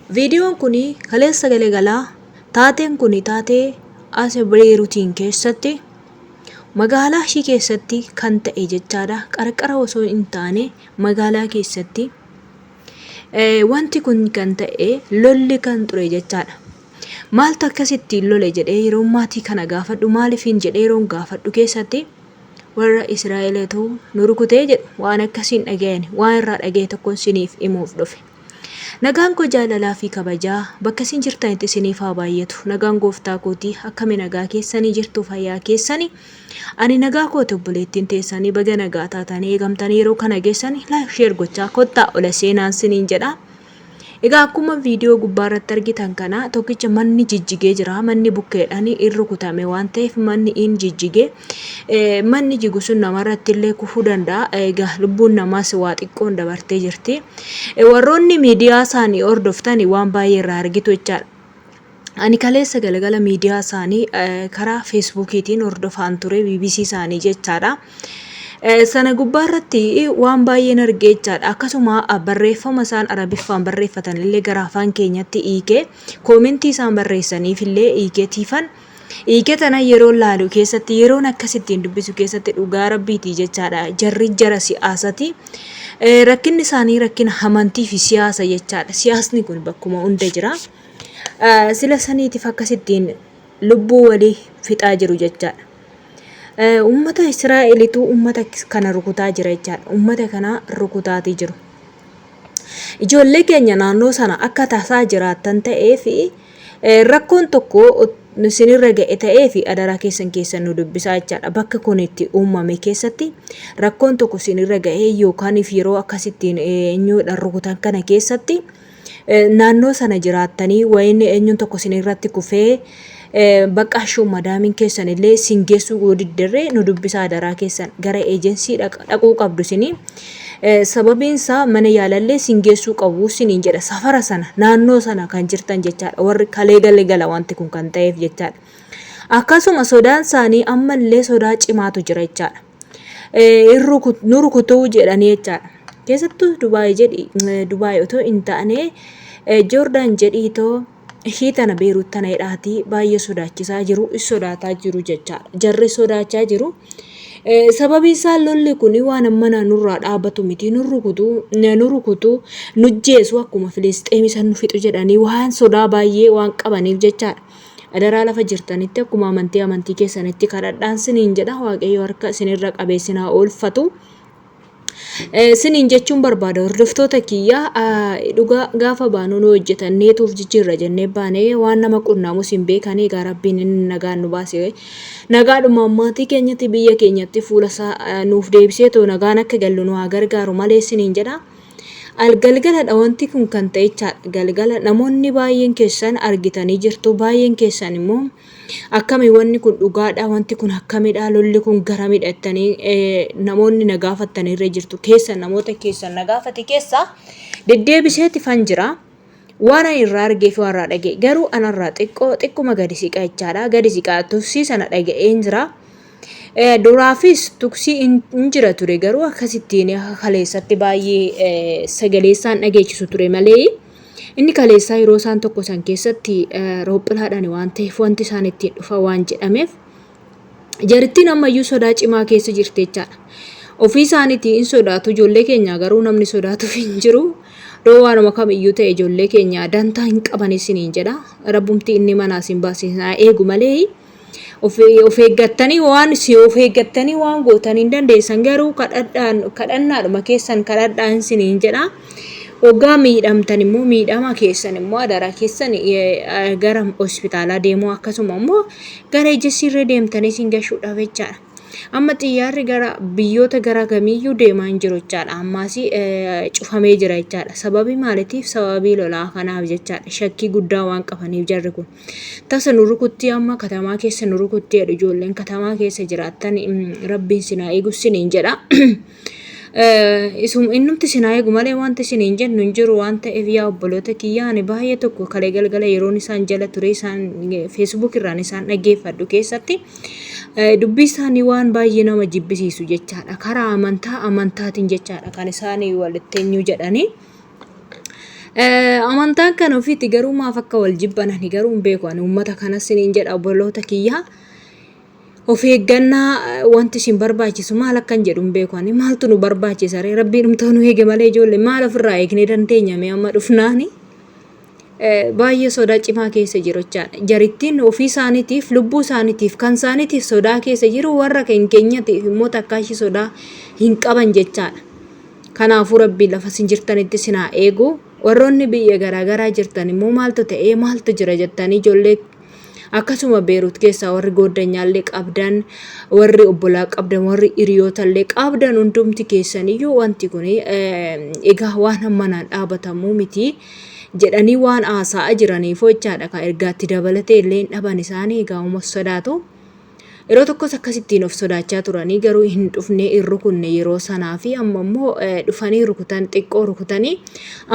Viidiyoon kuni kaleessa galagalaa taateen kuni taatee as berutiin keessatti magaalaa ishii keessatti kan ta'e jechaadha. Qarqara osoo hin taane magaalaa keessatti wanti kun kan ta'e lolli kan ture jechaadha. Maaltu akkasitti lole jedhee yeroo maatii kana gaafadhu maaliifin jedhee yeroo gaafadhu keessatti warra Israa'eelatu nu rukutee jedhu waan akkasiin dhaga'ani waan irraa dhaga'e tokkoon siniif himuuf dhufe. Nagaan koo jaalalaa fi kabajaa bakka isin jirtanitti isiniif haa baay'atu. Nagaan gooftaa kootii akkami nagaa keessanii jirtu fayyaa keessanii ani nagaa kootii obboleettiin teessanii baga nagaa taatanii eegamtanii yeroo kana geessanii laayik sheer gochaa kottaa ola seenaan siniin jedha. Egaa akkuma viidiyoo gubbaarratti argitan kana tokkicha manni jijjigee jira. Manni bukkeedhaan rukutame waan ta'eef manni in jijjigee manni jigu sun namarratti illee kufuu danda'a. Egaa lubbuun namaas waa xiqqoon dabartee jirti. Warroonni miidiyaa isaanii hordoftanii waan baay'ee irraa argitu jechaadha. Ani kaleessa galgala miidiyaa isaanii karaa feesbuukiitiin hordofaan ture BBC isaanii jechaadha. Sana gubbaarratti waan baay'een argee jechaadha. Akkasuma barreeffama isaan arabiffaan barreeffatan illee gara afaan keenyatti hiikee koomentii isaan barreessaniif illee hiikeetiifan hiikee tana yeroo laalu keessatti yeroon akkasittiin dubbisu keessatti dhugaa rabbiitii jechaadha. Jarri jara siyaasati. Rakkinni isaanii rakkina amantii fi siyaasa jechaadha. Siyaasni kun bakkuma hunda jira. Sila saniitiif akkasittiin lubbuu walii fixaa jiru jechaadha. Ummata Israa'elitu ummata kana rukutaa jira jechaadha. Ummata kana rukutaatii jiru. Ijoollee keenya naannoo sana akka tasaa jiraattan ta'ee fi rakkoon tokko isinirra ga'e ta'ee fi adaraa keessan nu dubbisaa jechaadha. Bakka kun itti uumame keessatti rakkoon tokko isinirra ga'e yookaan yeroo akkasittiin eenyuudhaan rukutan kana keessatti naannoo sana jiraattanii wayinni eenyuun tokko isinirratti kufee baqaashuu madaamin keessan illee singeessuu godiddirree nu dubbisaa adaraa keessan gara eejensii dhaquu qabdu isinii. Sababiin isaa mana yaalallee singeessuu qabu isiniin jedha safara sana naannoo sana kan jirtan jechaadha. Warri kalee galgala wanti kun kan ta'eef jechaadha. Akkasuma sodaan isaanii ammallee sodaa cimaatu jira jechaadha. Nu rukutuu jedhanii jechaadha. Keessattuu Dubaay otoo hin taane Joordaan jedhiitoo ishii tana beruut tana hidhaatii baay'ee sodaachisaa jiru. Sodaataa jiru jechaadha. Jarri sodaachaa jiru. Sababii isaa lolli kun waan amma nurraa dhaabatu miti. Nu rukutu nujjeesu akkuma Filisxeemii san nu fixu jedhanii waan sodaa baay'ee waan qabaniif jechaadha. Adaraa lafa jirtanitti akkuma amantii keessanitti kadhadhaan siniin jedha. Waaqayyo harka isinirra qabee sinaa oolfatu. Siniin jechuun barbaada hordoftoota kiyyaa dhugaa gaafa baanu nu hojjetanneetuuf jijjiirra jennee baanee waan nama qunnaamus hin beekanii egaa rabbiin inni nagaan nu baase nagaadhuma maatii keenyatti biyya keenyatti fuula isaa nuuf deebisee too nagaan akka gallu nu haa gargaaru malee siniin jedha. Galgaladha wanti kun kan ta'e galgala namoonni baay'een keessan argitanii jirtu baay'een keessan immoo akkami wanni kun dhugaadha wanti kun akkamidha lolli kun garamidha jettanii namoonni na gaafattanirra jirtu keessan namoota keessan na gaafate keessa deddeebiseeti fan jira. Waan irraa argee fi waan irraa dhagee garuu anarraa xiqquma gadi siqaa jechaadha. Gadi siqaa tuksii sana dhaga'een jira. Duraafis tuksii hin jira ture garuu akkasittiin kaleessatti baay'ee sagaleessaan dhageechisu ture malee inni kaleessaa yeroo isaan tokko san keessatti roophilaadhaan waan ta'eef wanti isaan ittiin dhufa waan jedhameef jarittiin ammayyuu sodaa cimaa keessa jirti jechaadha. Ofii isaaniitii hin sodaatu ijoollee keenya garuu namni sodaatuuf hin jiru. Waanuma kamiyyuu ta'e ijoollee keenya dantaa hin qaban isiniin jedha. Rabbumti inni manaas hin baasisaa eegu malee of eeggattanii waan gootan hin dandeessan garuu kadhannaadhuma keessan kadhadhaan isiniin jedha. Waggaa miidhamtan immoo miidhama keessan immoo adaraa keessan gara hospitaalaa deemuu akkasuma immoo gara ejjesiirra deemtanii isin gashuudhaaf jechaadha. Amma xiyyaarri gara biyyoota gara kamiyyuu deemaa hin jiru jechaadha. Ammaas cufamee jira jechaadha. Sababii maaliitiif sababii lolaa kanaaf jechaadha. Shakkii guddaa waan qabaniif jarri kun. Tasa nu rukutti amma katamaa keessa nu rukutti jedhu ijoolleen katamaa keessa jiraattan rabbiin sinaa eegu siniin jedha. Innumti sinaa eegu malee wanti siniin jennu hin jiru waan ta'eef yaa obboloota kiyyaa baay'ee tokko kalee galgala yeroon isaan jala ture isaan feesbuuk irraan isaan dhaggeeffadhu keessatti dubbii isaanii waan baay'ee nama jibbisiisu jechaadha. Karaa amantaatiin jechaadha kan isaanii walitti eenyu jedhanii. Amantaan kan ofiitti garuu maaf akka wal jibbanani garuu hin beeku ani uummata kanas siniin jedha obboloota kiyyaa. Of eeggannaa wanti isin barbaachisu maal akkan jedhu hin beeku ani maaltu nu barbaachisa ree rabbiin dhumtoo nu eege malee ijoollee maal ofirraa eegnee dandeenya mee amma dhufnaani. Baay'ee sodaa cimaa keessa jiru jechaadha. Jarittiin ofii isaaniitiif lubbuu isaaniitiif kan isaaniitiif sodaa keessa jiru warra keenyatiif immoo takkaashii sodaa hin qaban jechaadha. Kanaafuu rabbiin lafa isin jirtanitti isin haa eegu. Warroonni biyya garaagaraa jirtan immoo maaltu ta'ee maaltu jira jettanii ijoollee akkasuma beruti keessa warri gooddanyaallee qabdan warri obbolaa qabdan warri hiriyootallee qabdan hundumti keessaniyyuu wanti kun egaa waan hammanaan dhaabatamuu miti. Jedhanii waan haasa'aa jiraniif jechaadha kan ergaatti dabalatee illee dhaban isaanii egaa uumas sodaatu. Yeroo tokkos akkasittiin of sodaachaa turanii garuu hin dhufne hin rukunne yeroo sanaa fi amma immoo dhufanii rukutan xiqqoo rukutanii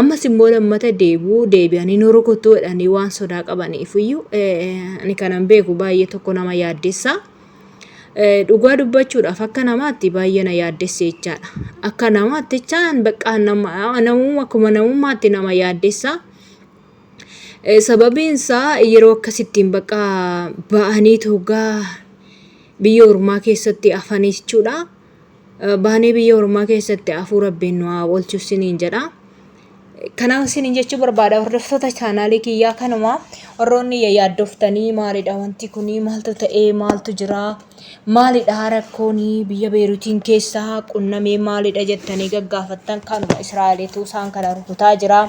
ammas immoo lammata deebi'anii nu rukutuu jedhanii waan sodaa qabaniifiyyuu ani kanan beeku baay'ee tokko nama yaaddessa. Dhugaa dubbachuudhaaf akka namaatti baay'ee na yaaddessa jechaadha. Akka namaatti jechaan bakka namummaa akkuma namummaatti nama yaaddessa. Sababiin isaa yeroo akkasittiin bakka ba'anii toggaa biyya ormaa keessatti afanii jechuudha. Baanee biyya ormaa keessatti afuu rabbiin nu haa oolchu siniin jedha. Kanaaf siniin jechuu barbaada hordoftoota chaanaalii kiyyaa kanuma warroonni yaaddoftanii maalidha wanti kuni maaltu ta'ee maaltu jira maalidha rakkooni biyya berutiin keessaa qunnamee maalidha jettanii gaggaafattan kanuma Israa'eliitu isaan kana rukutaa jira.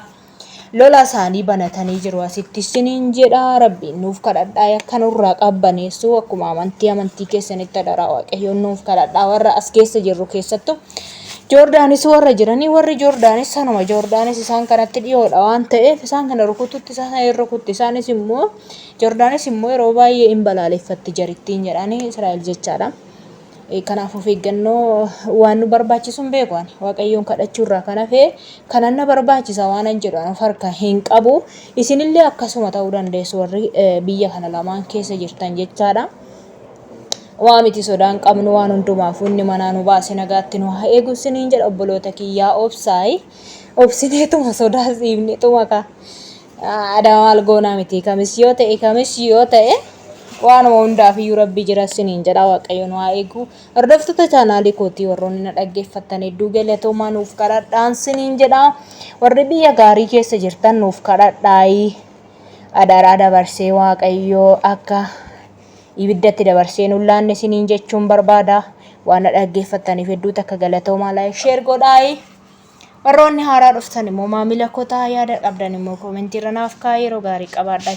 Lola isaanii banatanii jiru asitti siniin jedha rabbiin nuuf kadhadhaa akka nurraa qabbaneessu akkuma amantii keessanitti daraa waaqayyoon nuuf kadhadhaa warra as keessa jirru keessattuu Jordaanis warra jiranii warri Jordaanis sanuma Jordaanis isaan kanatti dhiyoodha waan ta'eef isaan kana rukututti isaan rukutti isaanis immoo Jordaanis immoo yeroo baay'ee hin balaaleffatti jarittiin jedhanii Israa'el jechaadha. Kanaaf of eeggannoo waan nu barbaachisu hin beeku ani waaqayyoon kadhachuurraa kan hafe kanan na barbaachisa waan an jedhu of harka hin qabu isinillee akkasuma ta'uu dandeessu warri biyya kana lamaan keessa jirtan jechaadha. Waa miti sodaan qabnu waan hundumaaf inni manaa nu baase nagaatti nu haa eegu siniin jedha obboloota kiyyaa obsaayi obsineetuma sodaa siifneetuma ka adamaal goonaa miti kamis yoo ta'e waanuma hundaaf iyyuu rabbi jira siniin jedha waaqayyoon haa eegu. Hordoftoota chaanaalii kootii warroonni na dhaggeeffattan hedduu galatoomaa nuuf kadhadhaan siniin jedha. Warri biyya gaarii keessa jirtan nuuf kadhadhaayi adaraa dabarsee waaqayyoo akka ibiddatti dabarsee nullaanne siniin jechuun barbaada. Waan na dhaggeeffattaniif hedduu takka galatoomaa like share godhaayi. Warroonni haaraa dhuftan immoo maamila kootaa yaada qabdan immoo koomentii irra naaf kaa'aa yeroo gaarii qabaadha.